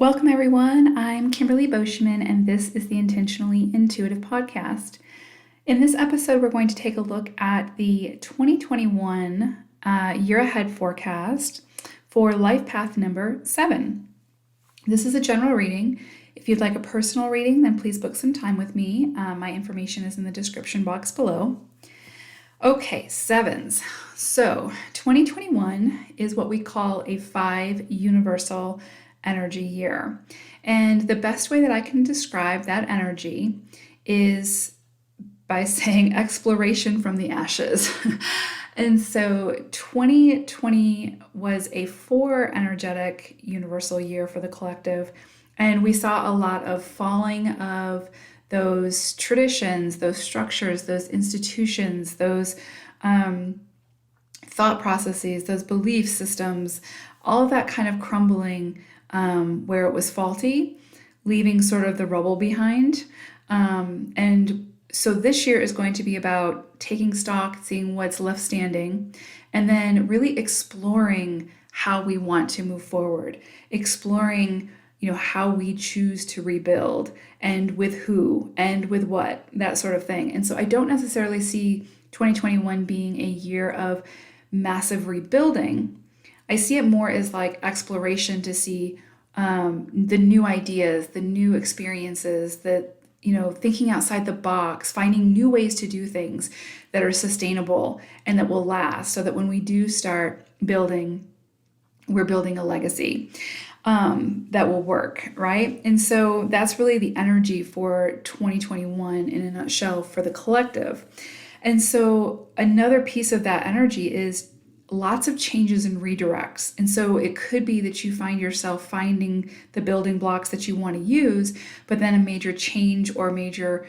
Welcome, everyone. I'm Kimberly Boschman, and this is the Intentionally Intuitive Podcast. In this episode, we're going to take a look at the 2021 year ahead forecast for life path number 7. This is a general reading. If you'd like a personal reading, then please book some time with me. My information is in the description box below. Okay, sevens. So 2021 is what we call a 5 universal energy year. And the best way that I can describe that energy is by saying exploration from the ashes. And so 2020 was a 4 energetic universal year for the collective. And we saw a lot of falling of those traditions, those structures, those institutions, those thought processes, those belief systems, all of that kind of crumbling where it was faulty, leaving sort of the rubble behind. And so this year is going to be about taking stock, seeing what's left standing, and then really exploring how we want to move forward, exploring how we choose to rebuild and with who and with what, that sort of thing. And so I don't necessarily see 2021 being a year of massive rebuilding. I see it more as like exploration to see the new ideas, the new experiences, that thinking outside the box, finding new ways to do things that are sustainable and that will last, so that when we do start building, we're building a legacy that will work, right? And so that's really the energy for 2021 in a nutshell for the collective. And so another piece of that energy is lots of changes and redirects. And so it could be that you find yourself finding the building blocks that you want to use, but then a major change or major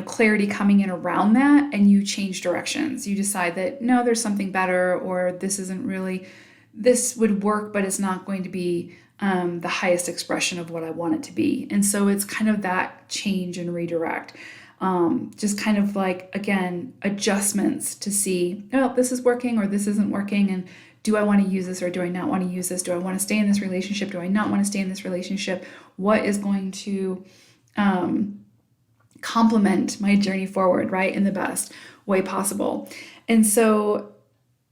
clarity coming in around that, and you change directions. You decide that no, there's something better, or this would work, but it's not going to be the highest expression of what I want it to be. And so it's kind of that change and redirect. Just kind of like, again, adjustments to see, oh, this is working or this isn't working. And do I want to use this or do I not want to use this? Do I want to stay in this relationship? Do I not want to stay in this relationship? What is going to complement my journey forward, right? In the best way possible. And so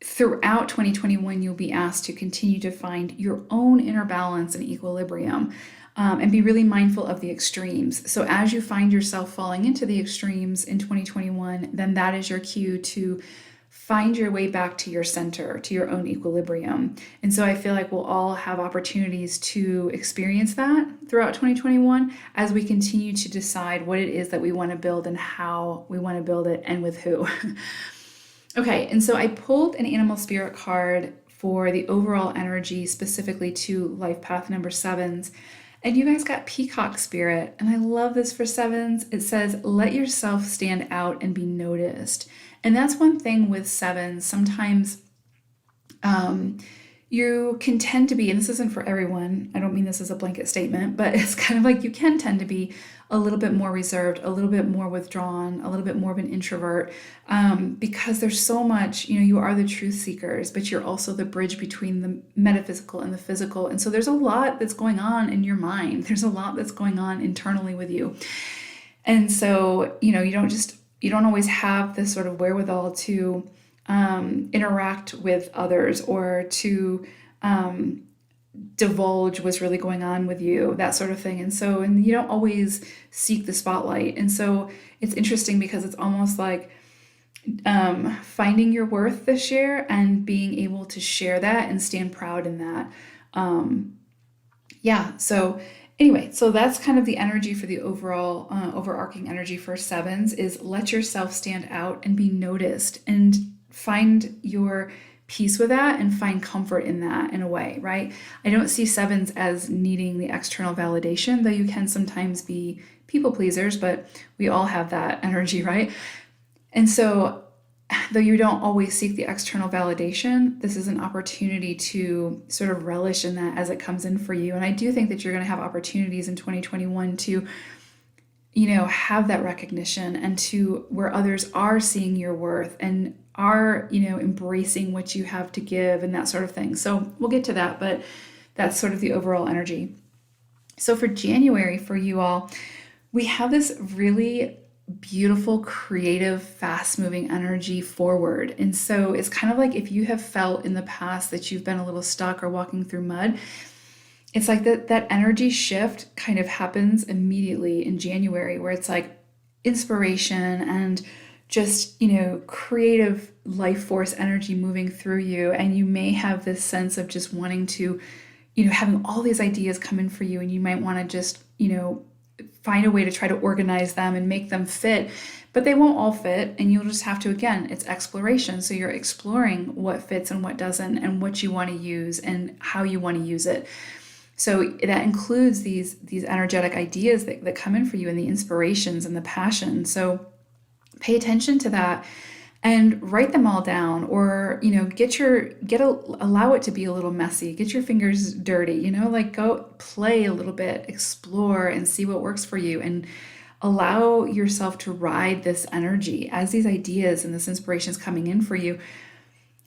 throughout 2021, you'll be asked to continue to find your own inner balance and equilibrium. And be really mindful of the extremes. So as you find yourself falling into the extremes in 2021, then that is your cue to find your way back to your center, to your own equilibrium. And so I feel like we'll all have opportunities to experience that throughout 2021 as we continue to decide what it is that we want to build and how we want to build it and with who. Okay, and so I pulled an animal spirit card for the overall energy, specifically to life path number 7s. And you guys got peacock spirit. And I love this for 7s. It says, let yourself stand out and be noticed. And that's one thing with 7s. Sometimes you can tend to be, and this isn't for everyone, I don't mean this as a blanket statement, but it's kind of like you can tend to be a little bit more reserved, a little bit more withdrawn, a little bit more of an introvert, because there's so much, you are the truth seekers, but you're also the bridge between the metaphysical and the physical. And so there's a lot that's going on in your mind. There's a lot that's going on internally with you. And so, you don't always have this sort of wherewithal to interact with others or to divulge what's really going on with you, that sort of thing. And you don't always seek the spotlight. And so it's interesting because it's almost like finding your worth this year and being able to share that and stand proud in that. So anyway, so that's kind of the energy for the overall overarching energy for 7s is let yourself stand out and be noticed and find your peace with that and find comfort in that in a way, right? I don't see 7s as needing the external validation, though you can sometimes be people pleasers, but we all have that energy, right? And so though you don't always seek the external validation, this is an opportunity to sort of relish in that as it comes in for you. And I do think that you're going to have opportunities in 2021 to have that recognition and to where others are seeing your worth and are, embracing what you have to give and that sort of thing. So we'll get to that. But That's sort of the overall energy. So for January, for you all, we have this really beautiful, creative, fast moving energy forward. And so it's kind of like if you have felt in the past that you've been a little stuck or walking through mud, it's like that energy shift kind of happens immediately in January, where it's like inspiration and just, creative life force energy moving through you. And you may have this sense of just wanting to, having all these ideas come in for you, and you might want to just, find a way to try to organize them and make them fit, but they won't all fit. And you'll just have to, again, it's exploration. So you're exploring what fits and what doesn't, and what you want to use and how you want to use it. So that includes these energetic ideas that come in for you, and the inspirations and the passion. So pay attention to that and write them all down, or allow it to be a little messy. Get your fingers dirty, like go play a little bit, explore and see what works for you, and allow yourself to ride this energy as these ideas and this inspiration is coming in for you.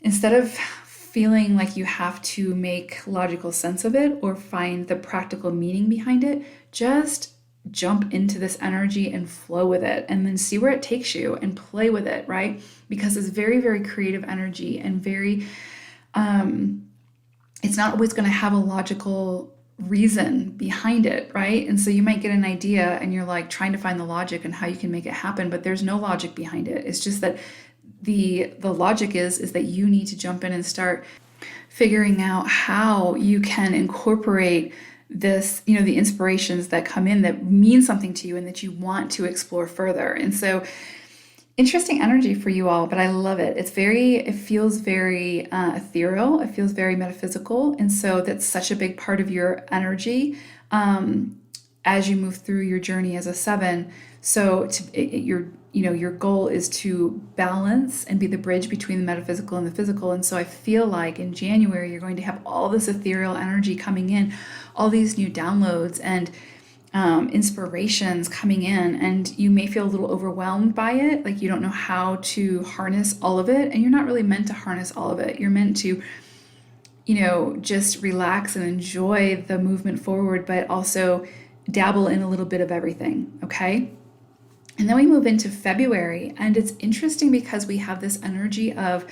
Instead of feeling like you have to make logical sense of it or find the practical meaning behind it, just jump into this energy and flow with it, and then see where it takes you and play with it, right? Because it's very, very creative energy, and very, it's not always going to have a logical reason behind it, right? And so you might get an idea and you're like trying to find the logic and how you can make it happen, but there's no logic behind it. It's just that the logic is that you need to jump in and start figuring out how you can incorporate this, the inspirations that come in that mean something to you and that you want to explore further. And so interesting energy for you all, but I love it. It feels very ethereal. It feels very metaphysical. And so that's such a big part of your energy as you move through your journey as a 7. So your goal is to balance and be the bridge between the metaphysical and the physical. And so I feel like in January, you're going to have all this ethereal energy coming in, all these new downloads and inspirations coming in, and you may feel a little overwhelmed by it. Like you don't know how to harness all of it, and you're not really meant to harness all of it. You're meant to, just relax and enjoy the movement forward, but also dabble in a little bit of everything. Okay. And then we move into February, and it's interesting because we have this energy of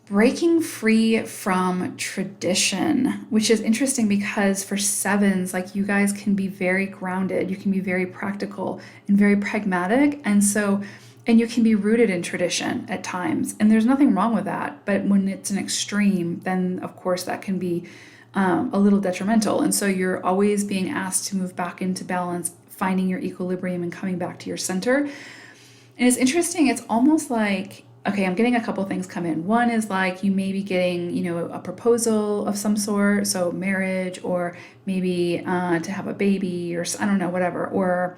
breaking free from tradition, which is interesting because for 7s, like you guys can be very grounded, you can be very practical and very pragmatic. And you can be rooted in tradition at times, and there's nothing wrong with that. But when it's an extreme, then of course that can be a little detrimental. And so you're always being asked to move back into balance, finding your equilibrium and coming back to your center. And it's interesting. It's almost like, okay, I'm getting a couple things come in. One is like you may be getting, a proposal of some sort, so marriage, or maybe to have a baby, or I don't know, whatever, or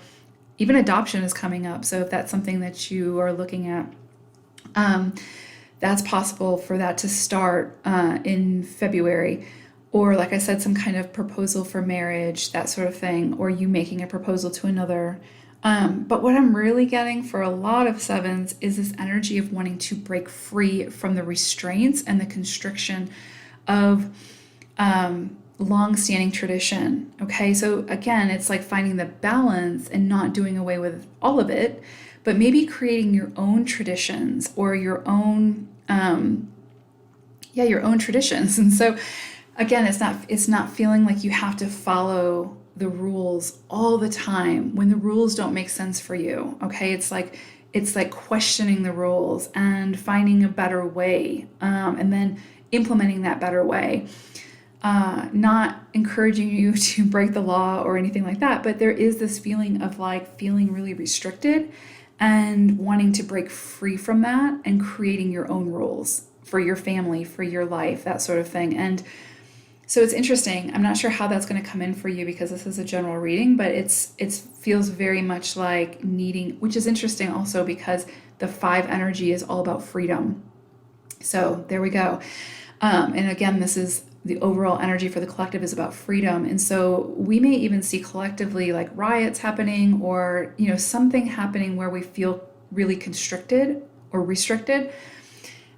even adoption is coming up. So if that's something that you are looking at, that's possible for that to start in February. Or like I said, some kind of proposal for marriage, that sort of thing, or you making a proposal to another. But what I'm really getting for a lot of 7s is this energy of wanting to break free from the restraints and the constriction of long-standing tradition. Okay, so again, it's like finding the balance and not doing away with all of it, but maybe creating your own traditions or your own traditions. And so again, it's not feeling like you have to follow the rules all the time when the rules don't make sense for you. Okay, it's like questioning the rules and finding a better way, and then implementing that better way. Not encouraging you to break the law or anything like that, but there is this feeling of like feeling really restricted and wanting to break free from that and creating your own rules for your family, for your life, that sort of thing. And so it's interesting. I'm not sure how that's going to come in for you because this is a general reading, but it feels very much like needing, which is interesting also because the 5 energy is all about freedom. So there we go. And again, this is the overall energy for the collective is about freedom. And so we may even see collectively like riots happening or, something happening where we feel really constricted or restricted.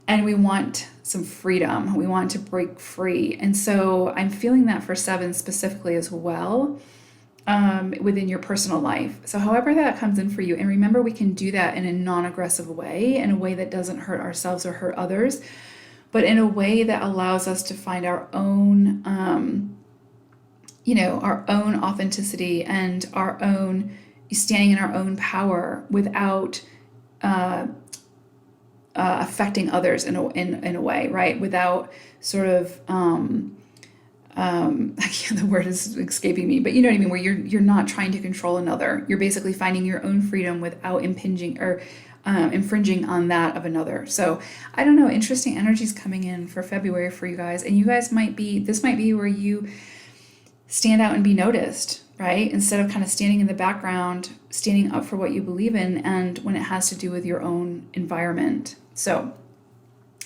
And we want some freedom. We want to break free. And so I'm feeling that for sevens specifically as well, within your personal life. So however that comes in for you, and remember, we can do that in a non-aggressive way, in a way that doesn't hurt ourselves or hurt others, but in a way that allows us to find our own, our own authenticity and our own standing in our own power without affecting others in a way, right? Without sort of the word is escaping me, but you know what I mean, where you're not trying to control another. You're basically finding your own freedom without impinging or infringing on that of another. So I don't know, interesting energies coming in for February for you guys, and you guys this might be where you stand out and be noticed, right? Instead of kind of standing in the background, standing up for what you believe in, and when it has to do with your own environment. So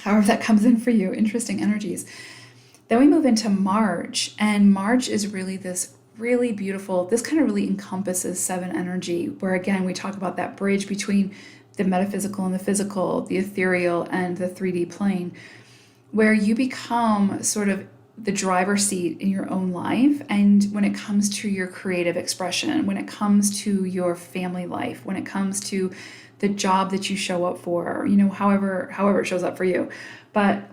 however that comes in for you, interesting energies. Then we move into March, and March is really this really beautiful, this kind of really encompasses seven energy, where again, we talk about that bridge between the metaphysical and the physical, the ethereal and the 3D plane, where you become sort of the driver's seat in your own life. And when it comes to your creative expression, when it comes to your family life, when it comes to the job that you show up for, however it shows up for you. But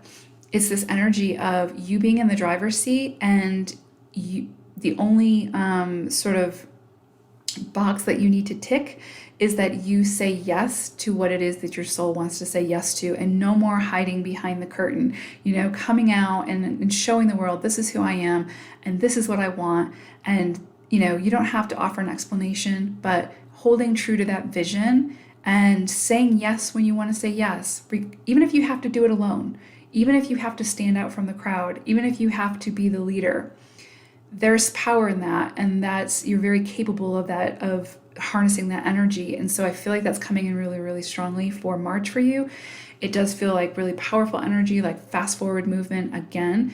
it's this energy of you being in the driver's seat, and the only sort of box that you need to tick is that you say yes to what it is that your soul wants to say yes to, and no more hiding behind the curtain, coming out and showing the world, this is who I am and this is what I want. And, you don't have to offer an explanation, but holding true to that vision and saying yes when you want to say yes, even if you have to do it alone, even if you have to stand out from the crowd, even if you have to be the leader. There's power in that, and you're very capable of that, of harnessing that energy. And so I feel like that's coming in really, really strongly for March for you. It does feel like really powerful energy, like fast forward movement again.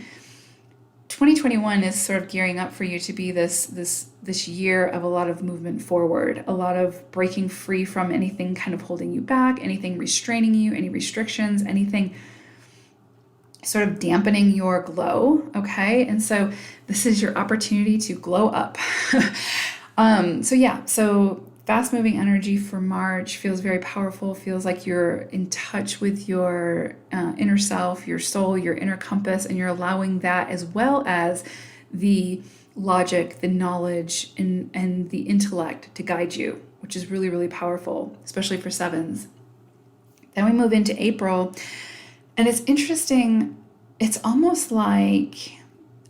2021 is sort of gearing up for you to be this year of a lot of movement forward, a lot of breaking free from anything kind of holding you back, anything restraining you, any restrictions, anything sort of dampening your glow. Okay. And so this is your opportunity to glow up. So fast moving energy for March feels very powerful, feels like you're in touch with your inner self, your soul, your inner compass, and you're allowing that, as well as the logic, the knowledge, and the intellect to guide you, which is really, really powerful, especially for sevens. Then we move into April. And it's interesting, it's almost like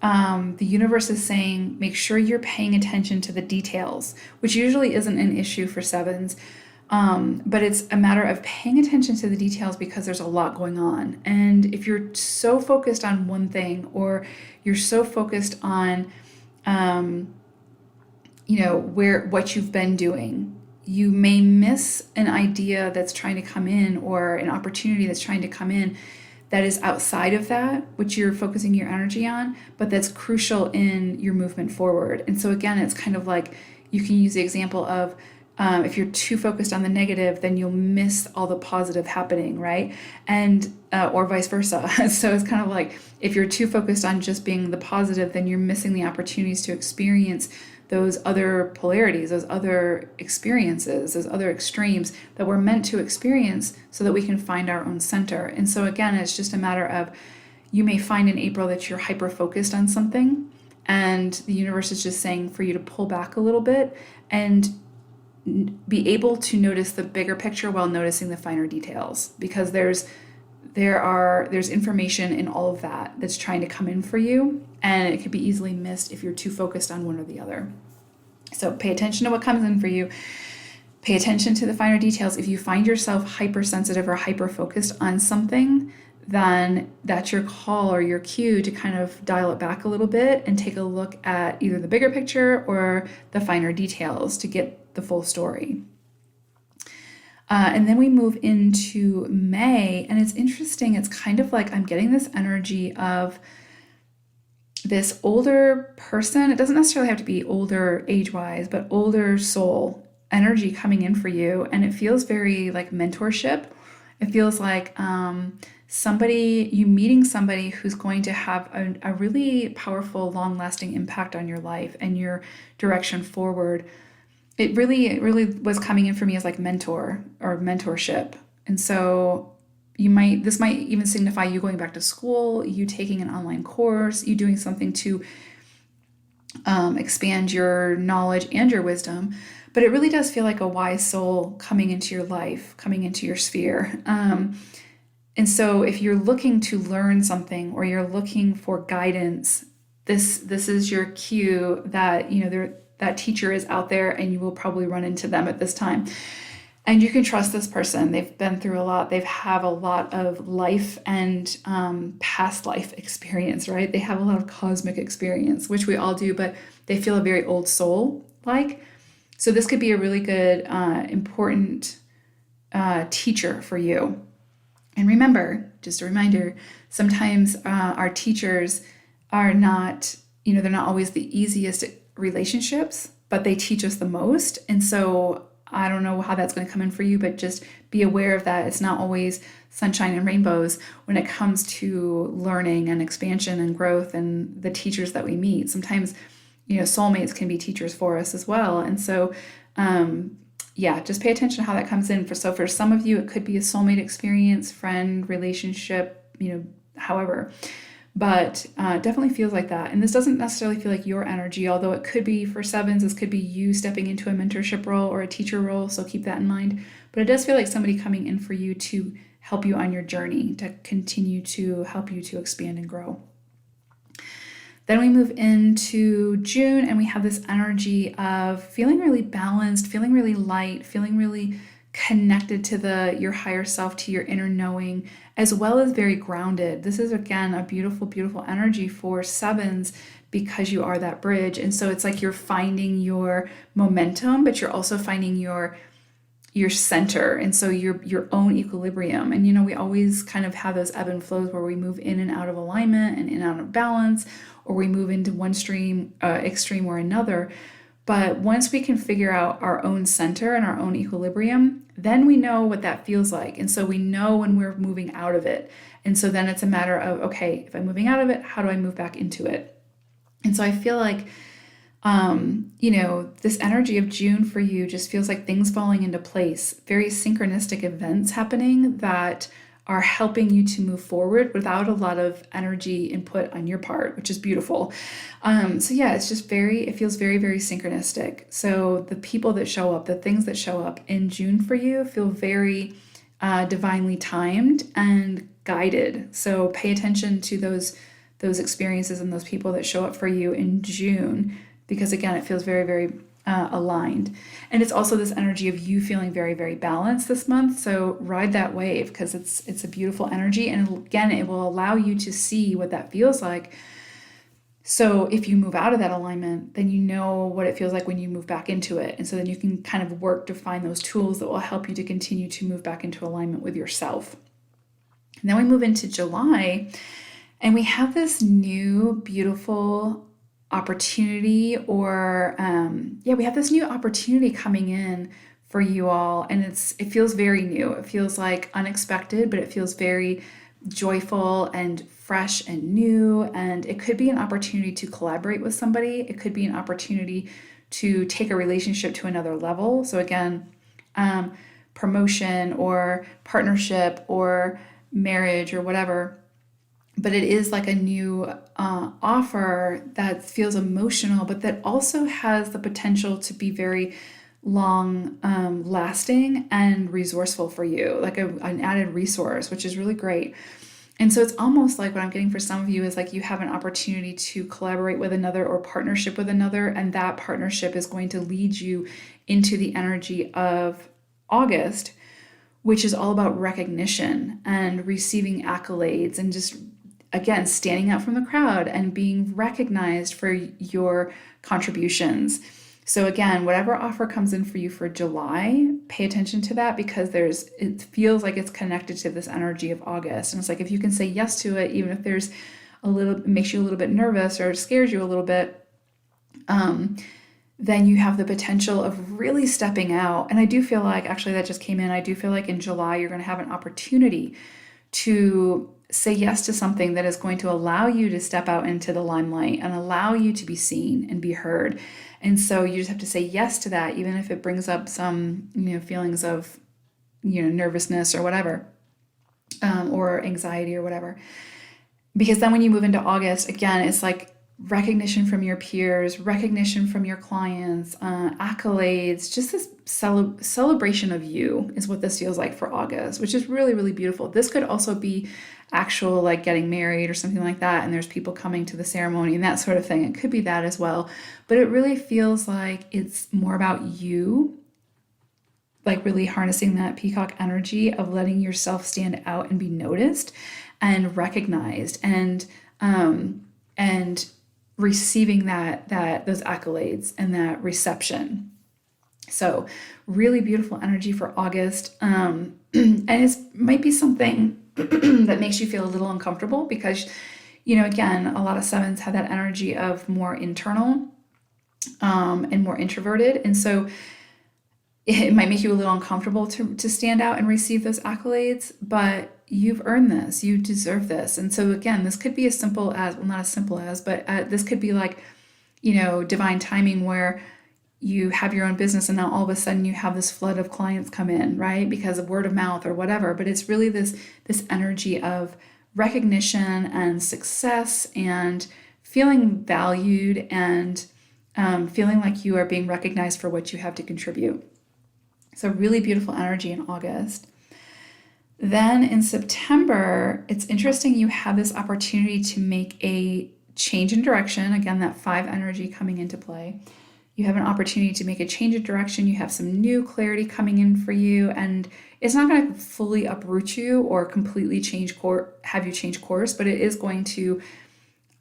the universe is saying, make sure you're paying attention to the details, which usually isn't an issue for sevens. But it's a matter of paying attention to the details because there's a lot going on. And if you're so focused on one thing, or you're so focused on, what you've been doing, you may miss an idea that's trying to come in, or an opportunity that's trying to come in that is outside of that, which you're focusing your energy on, but that's crucial in your movement forward. And so again, it's kind of like, you can use the example of, if you're too focused on the negative, then you'll miss all the positive happening, right? And or vice versa. So it's kind of like, if you're too focused on just being the positive, then you're missing the opportunities to experience those other polarities, those other experiences, those other extremes that we're meant to experience, so that we can find our own center. And so again, it's just a matter of, you may find in April that you're hyper focused on something, and the universe is just saying for you to pull back a little bit and be able to notice the bigger picture while noticing the finer details, because there's information in all of that that's trying to come in for you, and it could be easily missed if you're too focused on one or the other. So pay attention to what comes in for you. Pay attention to the finer details. If you find yourself hypersensitive or hyper-focused on something, then that's your call or your cue to kind of dial it back a little bit and take a look at either the bigger picture or the finer details to get the full story. And then we move into May, and it's interesting. It's kind of like I'm getting this energy of this older person. It doesn't necessarily have to be older age-wise, but older soul energy coming in for you. And it feels very like mentorship. It feels like you meeting somebody who's going to have a really powerful, long-lasting impact on your life and your direction forward. It really was coming in for me as like mentor or mentorship. And so this might even signify you going back to school, you taking an online course, you doing something to expand your knowledge and your wisdom. But it really does feel like a wise soul coming into your life, coming into your sphere. And so if you're looking to learn something or you're looking for guidance, this is your cue that, that teacher is out there and you will probably run into them at this time. And you can trust this person. They've been through a lot. They have a lot of life and past life experience, right? They have a lot of cosmic experience, which we all do, but they feel a very old soul like. So this could be a really good, important teacher for you. And remember, just a reminder, sometimes our teachers are not, they're not always the easiest relationships, but they teach us the most. And so I don't know how that's going to come in for you, but just be aware of that. It's not always sunshine and rainbows when it comes to learning and expansion and growth and the teachers that we meet. Sometimes, soulmates can be teachers for us as well. And so, just pay attention to how that comes in. So for some of you, it could be a soulmate experience, friend, relationship, however. But definitely feels like that. And this doesn't necessarily feel like your energy, although it could be for sevens. This could be you stepping into a mentorship role or a teacher role. So keep that in mind. But it does feel like somebody coming in for you to help you on your journey, to continue to help you to expand and grow. Then we move into June and we have this energy of feeling really balanced, feeling really light, feeling really connected to your higher self, to your inner knowing, as well as very grounded. This is, again, a beautiful, beautiful energy for sevens because you are that bridge. And so it's like you're finding your momentum, but you're also finding your center. And so your own equilibrium. And, we always kind of have those ebb and flows where we move in and out of alignment and in and out of balance, or we move into one extreme or another. But once we can figure out our own center and our own equilibrium, then we know what that feels like. And so we know when we're moving out of it. And so then it's a matter of, okay, if I'm moving out of it, how do I move back into it? And so I feel like, this energy of June for you just feels like things falling into place, very synchronistic events happening that are helping you to move forward without a lot of energy input on your part, which is beautiful. It feels very, very synchronistic. So the people that show up, the things that show up in June for you feel very divinely timed and guided. So pay attention to those experiences and those people that show up for you in June, because again, it feels very, very aligned. And it's also this energy of you feeling very, very balanced this month. So ride that wave because it's a beautiful energy. And again, it will allow you to see what that feels like. So if you move out of that alignment, then you know what it feels like when you move back into it. And so then you can kind of work to find those tools that will help you to continue to move back into alignment with yourself. And then we move into July and we have this new beautiful opportunity we have this new opportunity coming in for you all. And it feels very new. It feels like unexpected, but it feels very joyful and fresh and new. And it could be an opportunity to collaborate with somebody. It could be an opportunity to take a relationship to another level. So again, promotion or partnership or marriage or whatever. But it is like a new offer that feels emotional, but that also has the potential to be very long lasting and resourceful for you, like an added resource, which is really great. And so it's almost like what I'm getting for some of you is like you have an opportunity to collaborate with another or partnership with another, and that partnership is going to lead you into the energy of August, which is all about recognition and receiving accolades and just, again, standing out from the crowd and being recognized for your contributions. So again, whatever offer comes in for you for July, pay attention to that because it feels like it's connected to this energy of August. And it's like if you can say yes to it, even if it makes you a little bit nervous or scares you a little bit, then you have the potential of really stepping out. And I do feel like, actually, that just came in. I do feel like in July, you're going to have an opportunity to say yes to something that is going to allow you to step out into the limelight and allow you to be seen and be heard. And so you just have to say yes to that, even if it brings up some, feelings of, nervousness or whatever, or anxiety or whatever. Because then when you move into August, again, it's like recognition from your peers, recognition from your clients, accolades, just this celebration of you is what this feels like for August, which is really, really beautiful. This could also be actual, like getting married or something like that, and there's people coming to the ceremony and that sort of thing. It could be that as well. But it really feels like it's more about you, like really harnessing that peacock energy of letting yourself stand out and be noticed and recognized, and receiving those accolades and that reception. So really beautiful energy for August. And it might be something that makes you feel a little uncomfortable because, again, a lot of sevens have that energy of more internal, and more introverted. And so it might make you a little uncomfortable to stand out and receive those accolades, but you've earned this, you deserve this. And so again, this could be as simple as, well, not as simple as, but this could be like, divine timing where you have your own business and now all of a sudden you have this flood of clients come in, right? Because of word of mouth or whatever. But it's really this energy of recognition and success and feeling valued and feeling like you are being recognized for what you have to contribute. So really beautiful energy in August. Then in September, it's interesting, you have this opportunity to make a change in direction. Again, that 5 energy coming into play. You have an opportunity to make a change of direction. You have some new clarity coming in for you, and it's not going to fully uproot you or completely have you change course, but it is going to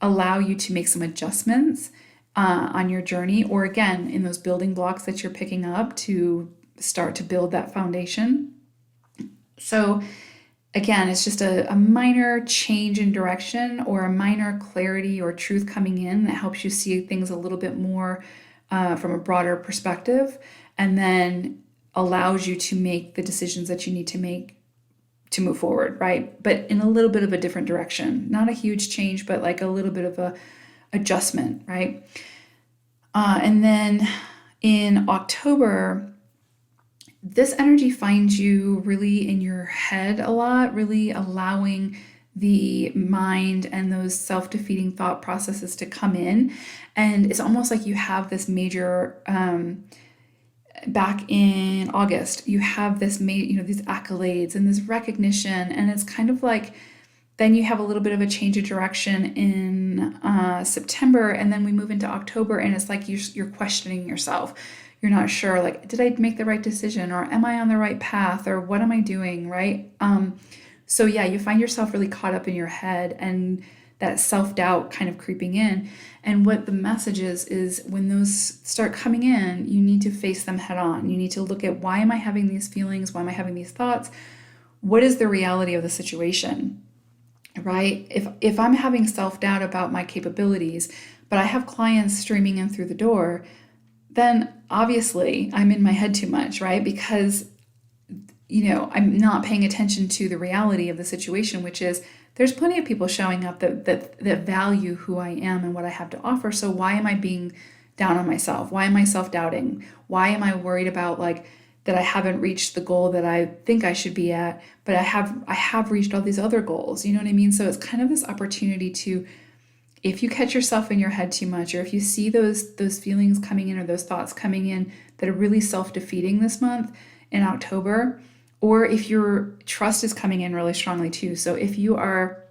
allow you to make some adjustments on your journey, or again, in those building blocks that you're picking up to start to build that foundation. So again, it's just a minor change in direction or a minor clarity or truth coming in that helps you see things a little bit more from a broader perspective, and then allows you to make the decisions that you need to make to move forward, right? But in a little bit of a different direction. Not a huge change, but like a little bit of a adjustment, right? And then in October, this energy finds you really in your head a lot, really allowing the mind and those self-defeating thought processes to come in. And it's almost like you have this major, back in August, you have this, these accolades and this recognition. And it's kind of like, then you have a little bit of a change of direction in September. And then we move into October and it's like you're questioning yourself. You're not sure, like, did I make the right decision, or am I on the right path, or what am I doing, right? So yeah, you find yourself really caught up in your head and that self-doubt kind of creeping in. And what the message is when those start coming in, you need to face them head on. You need to look at, why am I having these feelings? Why am I having these thoughts? What is the reality of the situation, right? If I'm having self-doubt about my capabilities, but I have clients streaming in through the door, then obviously I'm in my head too much, right? Because, I'm not paying attention to the reality of the situation, which is there's plenty of people showing up that value who I am and what I have to offer. So why am I being down on myself? Why am I self-doubting? Why am I worried about that I haven't reached the goal that I think I should be at, but I have reached all these other goals, you know what I mean? So it's kind of this opportunity to, if you catch yourself in your head too much, or if you see those feelings coming in or those thoughts coming in that are really self-defeating this month in October, or if your trust is coming in really strongly too. So if you are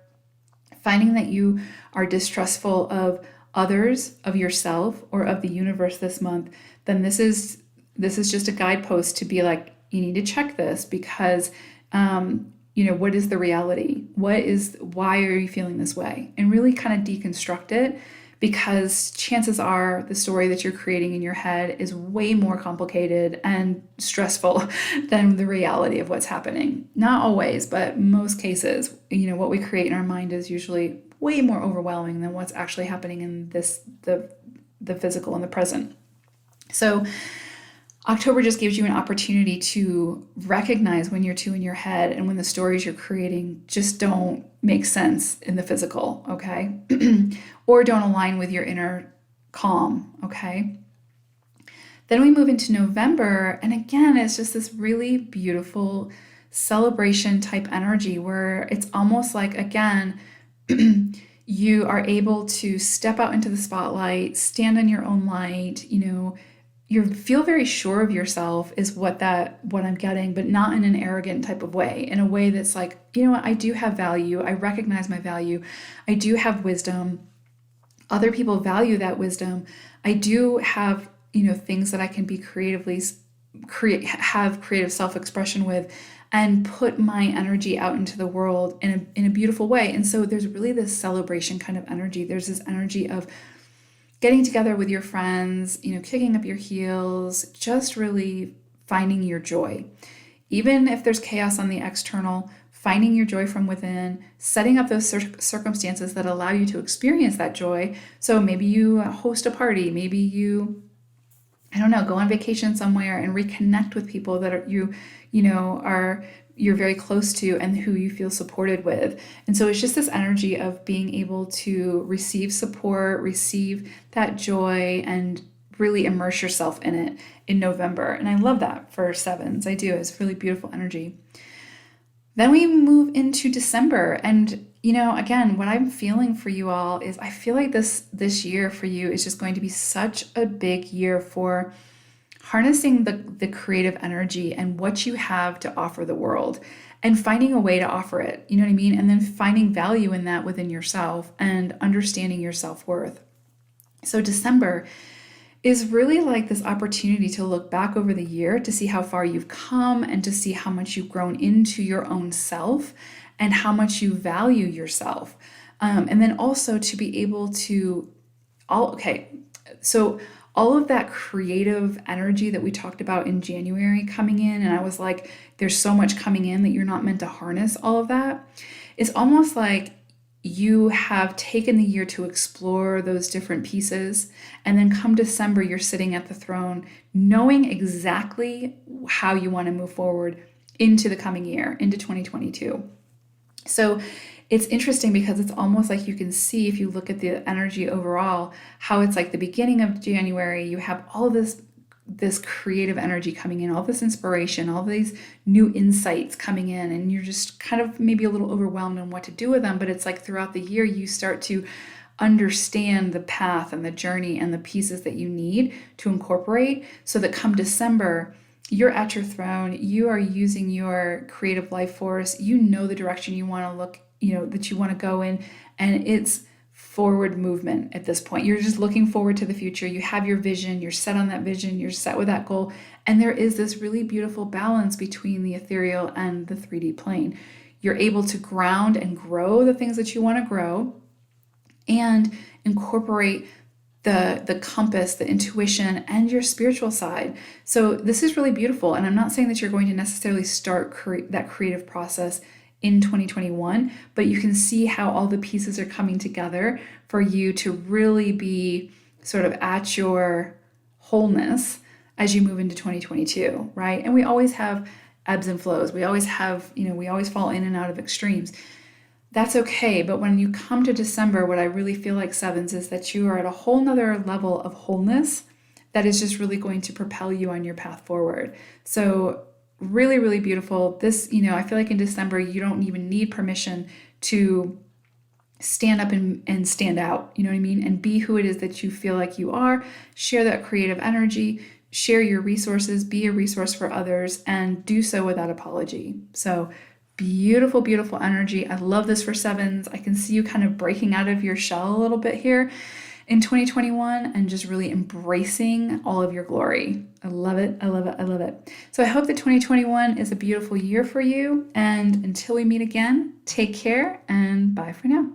finding that you are distrustful of others, of yourself, or of the universe this month, then this is just a guidepost to be like, you need to check this because what is the reality? Why are you feeling this way? And really kind of deconstruct it, because chances are the story that you're creating in your head is way more complicated and stressful than the reality of what's happening. Not always, but most cases, what we create in our mind is usually way more overwhelming than what's actually happening in the physical and the present. So October just gives you an opportunity to recognize when you're too in your head and when the stories you're creating just don't make sense in the physical, okay? Or don't align with your inner calm, okay? Then we move into November, and again, it's just this really beautiful celebration type energy where it's almost like, again, you are able to step out into the spotlight, stand in your own light, you feel very sure of yourself is what I'm getting, but not in an arrogant type of way, in a way that's like, you know what, I do have value. I recognize my value. I do have wisdom. Other people value that wisdom. I do have, things that I can be have creative self-expression with and put my energy out into the world in a beautiful way. And so there's really this celebration kind of energy. There's this energy of getting together with your friends, kicking up your heels, just really finding your joy. Even if there's chaos on the external, finding your joy from within, setting up those circumstances that allow you to experience that joy. So maybe you host a party, maybe you, I don't know, go on vacation somewhere and reconnect with people that you're very close to and who you feel supported with. And so it's just this energy of being able to receive support, receive that joy, and really immerse yourself in it in November. And I love that for sevens. I do. It's really beautiful energy. Then we move into December, and again, what I'm feeling for you all is I feel like this year for you is just going to be such a big year for harnessing the creative energy and what you have to offer the world and finding a way to offer it. You know what I mean? And then finding value in that within yourself and understanding your self-worth. So December is really like this opportunity to look back over the year to see how far you've come and to see how much you've grown into your own self and how much you value yourself. And then also to be able to so all of that creative energy that we talked about in January coming in, and I was like, there's so much coming in that you're not meant to harness all of that. It's almost like you have taken the year to explore those different pieces, and then come December, you're sitting at the throne, knowing exactly how you want to move forward into the coming year, into 2022. So it's interesting because it's almost like you can see, if you look at the energy overall, how it's like the beginning of January, you have all this creative energy coming in, all this inspiration, all these new insights coming in, and you're just kind of maybe a little overwhelmed on what to do with them. But it's like throughout the year, you start to understand the path and the journey and the pieces that you need to incorporate so that come December, you're at your throne, you are using your creative life force, you know the direction you want to look, that you want to go in, and it's forward movement at this point. You're just looking forward to the future. You have your vision, you're set on that vision, you're set with that goal, and there is this really beautiful balance between the ethereal and the 3D plane. You're able to ground and grow the things that you want to grow and incorporate the compass, the intuition, and your spiritual side. So this is really beautiful. And I'm not saying that you're going to necessarily start that creative process in 2021, but you can see how all the pieces are coming together for you to really be sort of at your wholeness as you move into 2022, right? And we always have ebbs and flows. We always have, we always fall in and out of extremes. That's okay. But when you come to December, what I really feel like sevens is that you are at a whole nother level of wholeness that is just really going to propel you on your path forward. So really, really beautiful. This, I feel like in December, you don't even need permission to stand up and stand out, you know what I mean? And be who it is that you feel like you are, share that creative energy, share your resources, be a resource for others, and do so without apology. So beautiful, beautiful energy. I love this for sevens. I can see you kind of breaking out of your shell a little bit here in 2021 and just really embracing all of your glory. I love it. I love it. I love it. So I hope that 2021 is a beautiful year for you. And until we meet again, take care and bye for now.